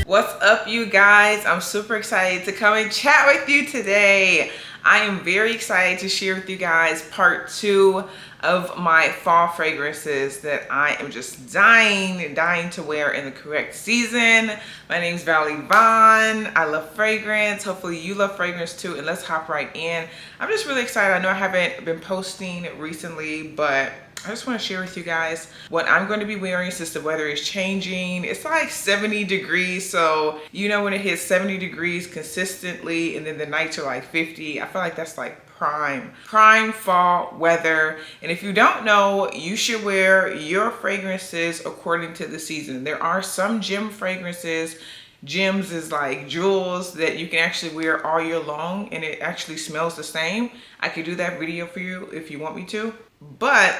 What's up, you guys? I'm super excited to come and chat with you today. I am very excited to share with you guys part 2 of my fall fragrances that I am just dying to wear in the correct season. My name's Valley Vaughn. I love fragrance. Hopefully you love fragrance too, and let's hop right in. I'm just really excited. I know I haven't been posting recently, but I just want to share with you guys what I'm going to be wearing since the weather is changing. It's like 70 degrees, so you know when it hits 70 degrees consistently and then the nights are like 50, I feel like that's like prime fall weather. And if you don't know, you should wear your fragrances according to the season. There are some gem fragrances. Gems is like jewels that you can actually wear all year long and it actually smells the same. I could do that video for you if you want me to, but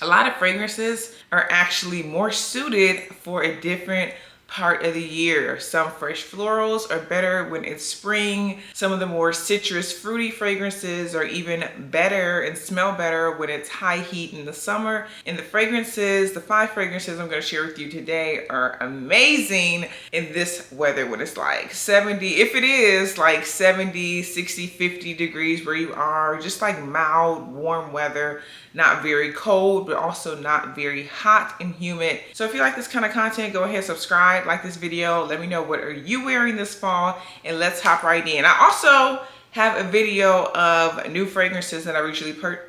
a lot of fragrances are actually more suited for a different part of the year. Some fresh florals are better when it's spring. Some of the more citrus fruity fragrances are even better and smell better when it's high heat in the summer. And the 5 fragrances I'm going to share with you today are amazing in this weather when it's like 70, if it is like 70, 60, 50 degrees where you are, just like mild, warm weather. Not very cold, but also not very hot and humid. So if you like this kind of content, go ahead, subscribe, like this video. Let me know what are you wearing this fall, and let's hop right in. I also have a video of new fragrances that I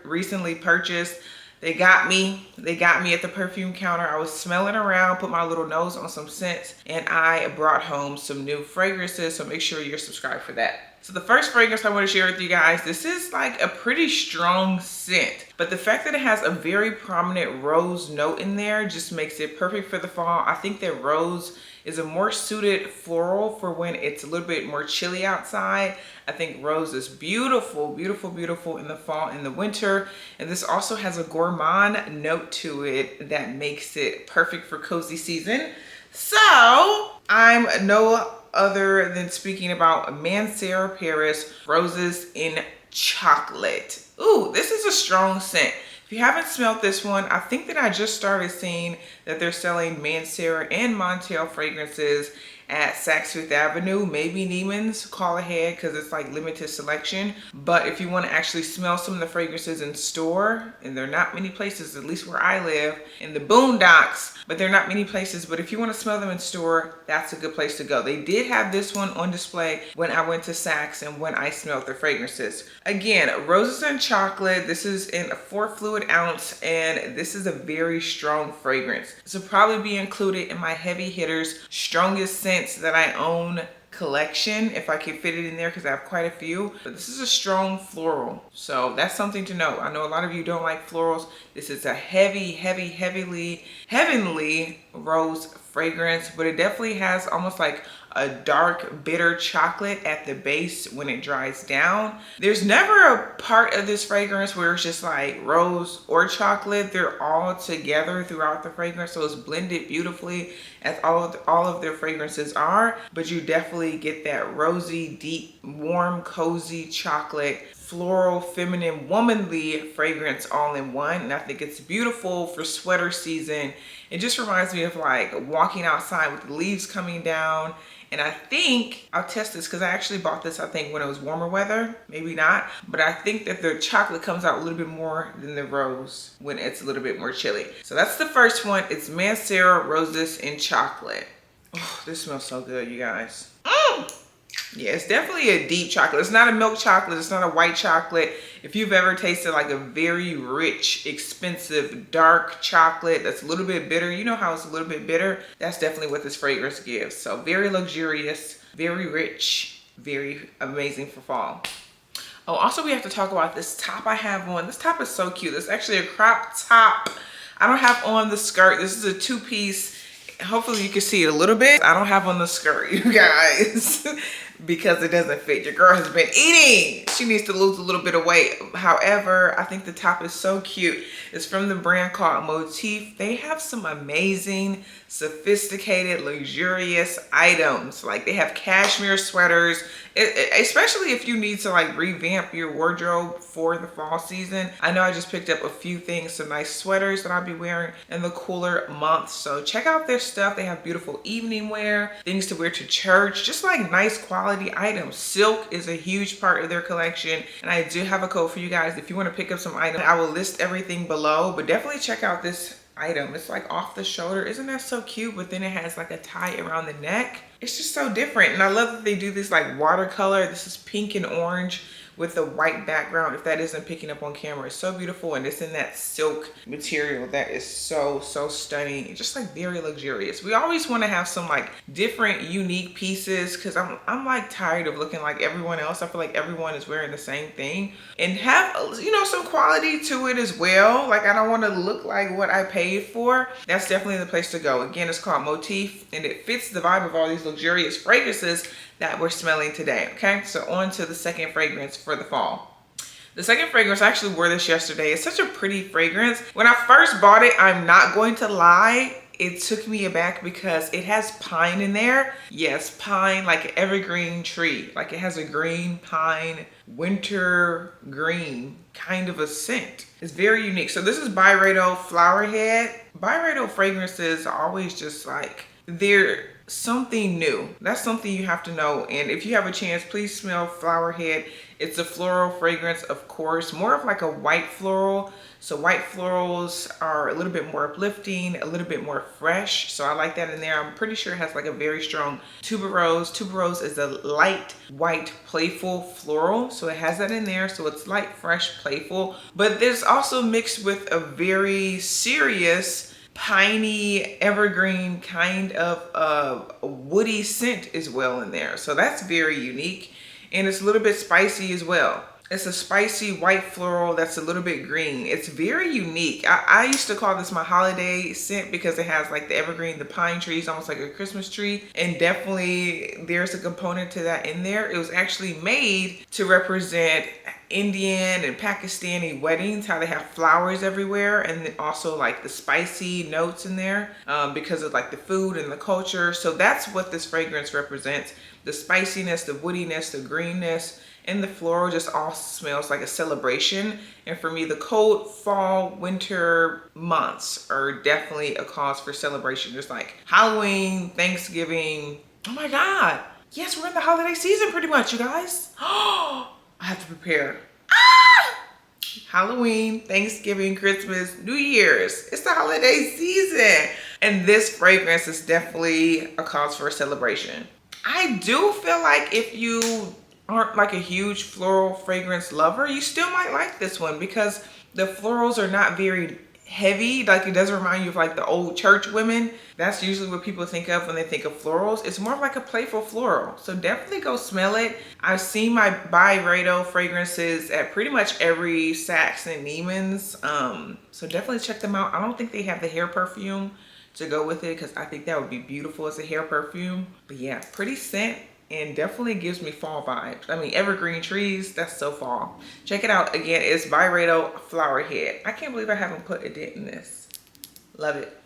recently purchased. They got me at the perfume counter. I was smelling around, put my little nose on some scents, and I brought home some new fragrances. So make sure you're subscribed for that. So the first fragrance I want to share with you guys, this is like a pretty strong scent, but the fact that it has a very prominent rose note in there just makes it perfect for the fall. I think that rose is a more suited floral for when it's a little bit more chilly outside. I think rose is beautiful, beautiful, beautiful in the fall and the winter. And this also has a gourmand note to it that makes it perfect for cozy season. So I'm no other than speaking about Mancera Paris Roses in Chocolate. Ooh, this is a strong scent. If you haven't smelled this one, I think that I just started seeing that they're selling Mancera and Montel fragrances at Saks Fifth Avenue, maybe Neiman's, call ahead because it's like limited selection. But if you want to actually smell some of the fragrances in store, and there are not many places, at least where I live, in the boondocks, but there are not many places, but if you want to smell them in store, that's a good place to go. They did have this one on display when I went to Saks and when I smelled the fragrances. Again, Roses and Chocolate, this is in a 4 fluid ounce, and this is a very strong fragrance. This will probably be included in my heavy hitters, strongest scents that I own collection, if I can fit it in there, because I have quite a few. But this is a strong floral, so that's something to know. I know a lot of you don't like florals. This is a heavenly rose fragrance, but it definitely has almost like a dark bitter chocolate at the base when it dries down. There's never a part of this fragrance where it's just like rose or chocolate. They're all together throughout the fragrance, so it's blended beautifully, as all of their fragrances are. But you definitely get that rosy, deep, warm, cozy chocolate, floral, feminine, womanly fragrance all in one. And I think it's beautiful for sweater season. It just reminds me of like walking outside with the leaves coming down. And I think, I'll test this because I actually bought this, I think, when it was warmer weather. Maybe not. But I think that the chocolate comes out a little bit more than the rose when it's a little bit more chilly. So that's the first one. It's Mancera Roses in Chocolate. Oh, this smells so good, you guys. Yeah, it's definitely a deep chocolate. It's not a milk chocolate. It's not a white chocolate. If you've ever tasted like a very rich, expensive, dark chocolate that's a little bit bitter, you know how it's a little bit bitter? That's definitely what this fragrance gives. So very luxurious, very rich, very amazing for fall. Oh, also we have to talk about this top I have on. This top is so cute. It's actually a crop top. I don't have on the skirt. This is a 2-piece. Hopefully you can see it a little bit. I don't have on the skirt, you guys. because it doesn't fit. Your girl has been eating. She needs to lose a little bit of weight. However, I think the top is so cute. It's from the brand called Motif. They have some amazing, sophisticated, luxurious items. Like they have cashmere sweaters, especially if you need to like revamp your wardrobe for the fall season. I know I just picked up a few things, some nice sweaters that I'll be wearing in the cooler months. So check out their stuff. They have beautiful evening wear, things to wear to church, just like nice quality items. Silk is a huge part of their collection. And I do have a code for you guys. If you want to pick up some items, I will list everything below, but definitely check out this item. It's like off the shoulder. Isn't that so cute? But then it has like a tie around the neck. It's just so different. And I love that they do this like watercolor. This is pink and orange with a white background. If that isn't picking up on camera, it's so beautiful. And it's in that silk material that is so stunning. It's just like very luxurious. We always want to have some like different unique pieces, because I'm like tired of looking like everyone else. I feel like everyone is wearing the same thing, and have, you know, some quality to it as well. Like I don't want to look like what I paid for. That's definitely the place to go. Again, it's called Motif, and it fits the vibe of all these luxurious fragrances that we're smelling today. Okay, so on to the second fragrance for the fall. The second fragrance, I actually wore this yesterday. It's such a pretty fragrance. When I first bought it, I'm not going to lie, it took me aback because it has pine in there. Yes, pine, like an evergreen tree. Like it has a green pine, winter green kind of a scent. It's very unique. So this is Byredo Flowerhead. Byredo fragrances are always just like, they're something new. That's something you have to know. And if you have a chance, please smell Flowerhead. It's a floral fragrance, of course, more of like a white floral. So white florals are a little bit more uplifting, a little bit more fresh. So I like that in there. I'm pretty sure it has like a very strong tuberose. Tuberose is a light, white, playful floral. So it has that in there. So it's light, fresh, playful. But there's also mixed with a very serious, piney, evergreen kind of woody scent as well in there. So that's very unique. And it's a little bit spicy as well. It's a spicy white floral that's a little bit green. It's very unique. I used to call this my holiday scent because it has like the evergreen, the pine trees, almost like a Christmas tree. And definitely there's a component to that in there. It was actually made to represent Indian and Pakistani weddings, how they have flowers everywhere, and then also like the spicy notes in there because of like the food and the culture. So that's what this fragrance represents. The spiciness, the woodiness, the greenness, and the floral just all smells like a celebration. And for me, the cold fall, winter months are definitely a cause for celebration. Just like Halloween, Thanksgiving. Oh my God. Yes, we're in the holiday season pretty much, you guys. I have to prepare. Halloween, Thanksgiving, Christmas, New Year's. It's the holiday season. And this fragrance is definitely a cause for a celebration. I do feel like if you aren't like a huge floral fragrance lover, you still might like this one because the florals are not very heavy. Like it doesn't remind you of like the old church women. That's usually what people think of when they think of florals. It's more of like a playful floral. So definitely go smell it. I've seen my Byredo fragrances at pretty much every Saks and Neiman's. So definitely check them out. I don't think they have the hair perfume to go with it because I think that would be beautiful as a hair perfume. But yeah, pretty scent. And definitely gives me fall vibes. I mean, evergreen trees, that's so fall. Check it out. Again, it's Byredo Flowerhead. I can't believe I haven't put a dent in this. Love it.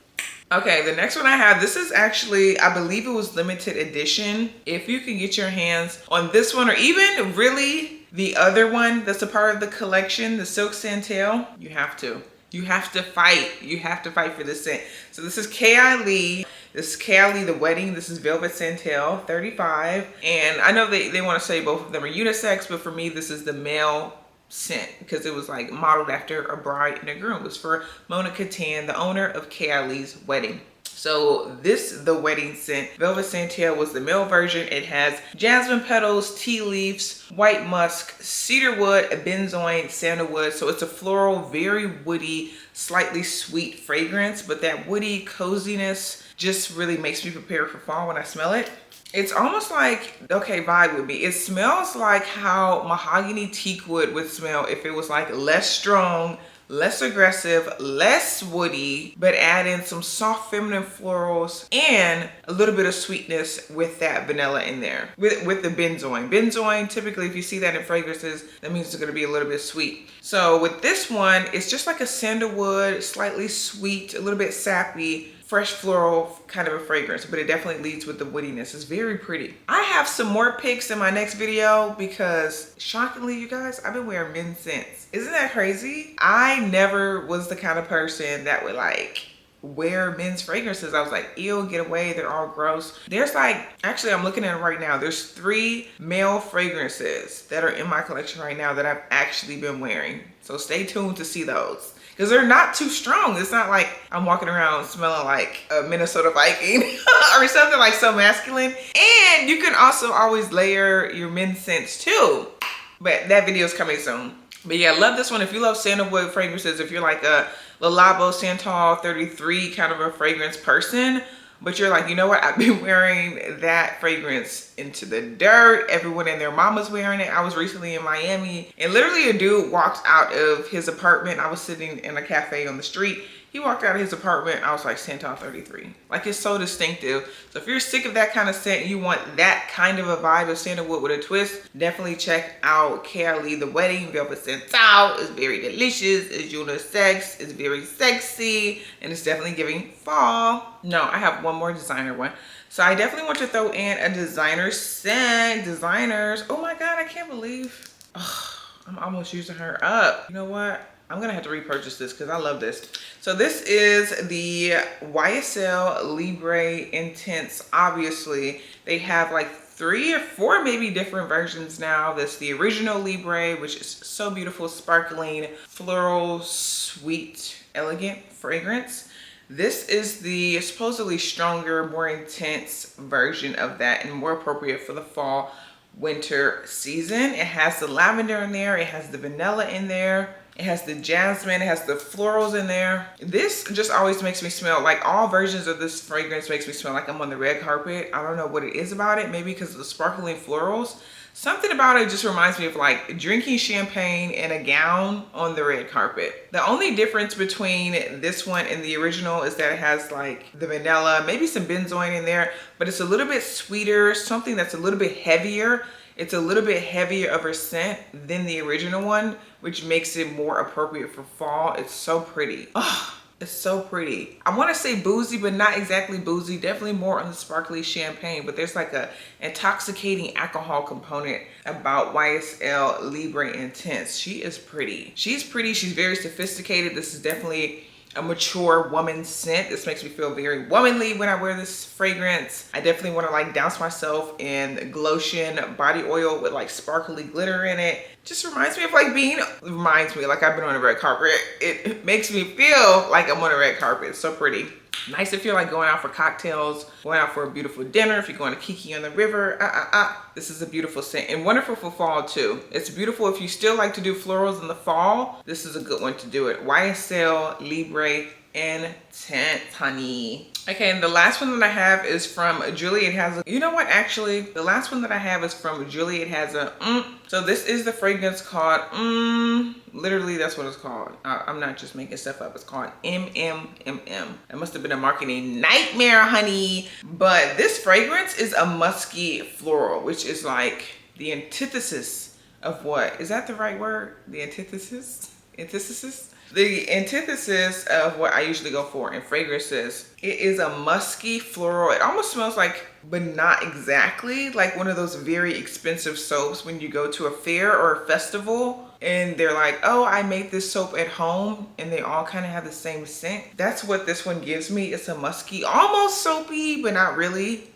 Okay, the next one I have, this is actually, I believe it was limited edition. If you can get your hands on this one, or even really the other one that's a part of the collection, the Silk Santal, you have to. You have to fight. You have to fight for this scent. So this is Kayali. This is Kayali the Wedding. This is Velvet Santal 35. And I know they want to say both of them are unisex, but for me, this is the male scent because it was like modeled after a bride and a groom. It was for Monica Tan, the owner of Kayali's Wedding. So this, the wedding scent, Velvet Santal was the male version. It has jasmine petals, tea leaves, white musk, cedarwood, benzoin, sandalwood. So it's a floral, very woody, slightly sweet fragrance, but that woody coziness just really makes me prepare for fall when I smell it. It's almost like, okay, vibe with me. It smells like how mahogany teak wood would smell if it was like less strong, less aggressive, less woody, but add in some soft feminine florals and a little bit of sweetness with that vanilla in there. With the benzoin. Benzoin, typically if you see that in fragrances, that means it's gonna be a little bit sweet. So with this one, it's just like a sandalwood, slightly sweet, a little bit sappy, fresh floral kind of a fragrance, but it definitely leads with the woodiness. It's very pretty. I have some more picks in my next video because shockingly, you guys, I've been wearing men's scents. Isn't that crazy? I never was the kind of person that would like wear men's fragrances. I was like, ew, get away, they're all gross. There's like, actually I'm looking at it right now, there's 3 male fragrances that are in my collection right now that I've actually been wearing. So stay tuned to see those. Because they're not too strong. It's not like I'm walking around smelling like a Minnesota Viking or something like so masculine. And you can also always layer your men's scents too. But that video is coming soon. But yeah, love this one. If you love sandalwood fragrances, if you're like a Le Labo Santal 33 kind of a fragrance person, but you're like, you know what? I've been wearing that fragrance into the dirt. Everyone and their mama's wearing it. I was recently in Miami and literally a dude walked out of his apartment. I was sitting in a cafe on the street. He walked out of his apartment. I was like, Santal 33. Like, it's so distinctive. So if you're sick of that kind of scent and you want that kind of a vibe of sandalwood with a twist, definitely check out Kayali the Wedding Velvet Santal. It's very delicious. It's unisex. It's very sexy. And it's definitely giving fall. No, I have one more designer one. So I definitely want to throw in a designer scent. Designers. Oh my God, I can't believe. Oh, I'm almost using her up. You know what? I'm gonna have to repurchase this because I love this. So this is the YSL Libre Intense. Obviously, they have like 3 or 4 maybe different versions now. That's the original Libre, which is so beautiful, sparkling, floral, sweet, elegant fragrance. This is the supposedly stronger, more intense version of that and more appropriate for the fall, winter season. It has the lavender in there. It has the vanilla in there. It has the jasmine, it has the florals in there. This just always makes me smell, like all versions of this fragrance makes me smell like I'm on the red carpet. I don't know what it is about it, maybe because of the sparkling florals. Something about it just reminds me of like drinking champagne in a gown on the red carpet. The only difference between this one and the original is that it has like the vanilla, maybe some benzoin in there, but it's a little bit sweeter, something that's a little bit heavier. It's a little bit heavier of a scent than the original one, which makes it more appropriate for fall. It's so pretty. Oh, it's so pretty. I want to say boozy, but not exactly boozy. Definitely more on the sparkly champagne, but there's like a intoxicating alcohol component about YSL Libre Intense. She is pretty. She's pretty. She's very sophisticated. This is definitely a mature woman's scent. This makes me feel very womanly when I wear this fragrance. I definitely want to like douse myself in Glotion body oil with like sparkly glitter in it. Just reminds me of like reminds me like I've been on a red carpet. It makes me feel like I'm on a red carpet. It's so pretty. Nice if you're like going out for cocktails, going out for a beautiful dinner, if you're going to Kiki on the river. This is a beautiful scent and wonderful for fall too. It's beautiful if you still like to do florals in the fall. This is a good one to do it. YSL Libre Intense, honey. Okay, and the last one that I have is from Juliet Has a, you know what, actually, the last one that I have is from Juliet Has a, So this is the fragrance called, literally that's what it's called. I'm not just making stuff up. It's called MMMM. It must have been a marketing nightmare, honey. But this fragrance is a musky floral, which is like the antithesis of what? Is that the right word? The antithesis? Antithesis? The antithesis of what I usually go for in fragrances. It is a musky floral. It almost smells like, but not exactly, like one of those very expensive soaps when you go to a fair or a festival and they're like, oh, I made this soap at home and they all kind of have the same scent. That's what this one gives me. It's a musky, almost soapy, but not really.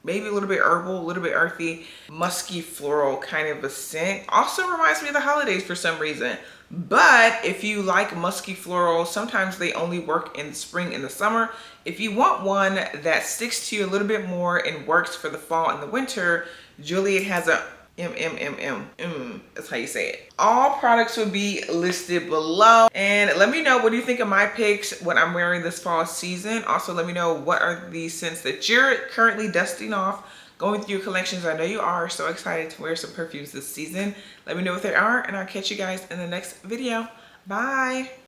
Maybe a little bit herbal, a little bit earthy, musky floral kind of a scent. Also reminds me of the holidays for some reason. But if you like musky florals, sometimes they only work in the spring and the summer. If you want one that sticks to you a little bit more and works for the fall and the winter, Juliet Has a that's how you say it. All products will be listed below. And let me know, what do you think of my picks when I'm wearing this fall season? Also, let me know what are the scents that you're currently dusting off, going through your collections. I know you are so excited to wear some perfumes this season. Let me know what they are, and I'll catch you guys in the next video. Bye.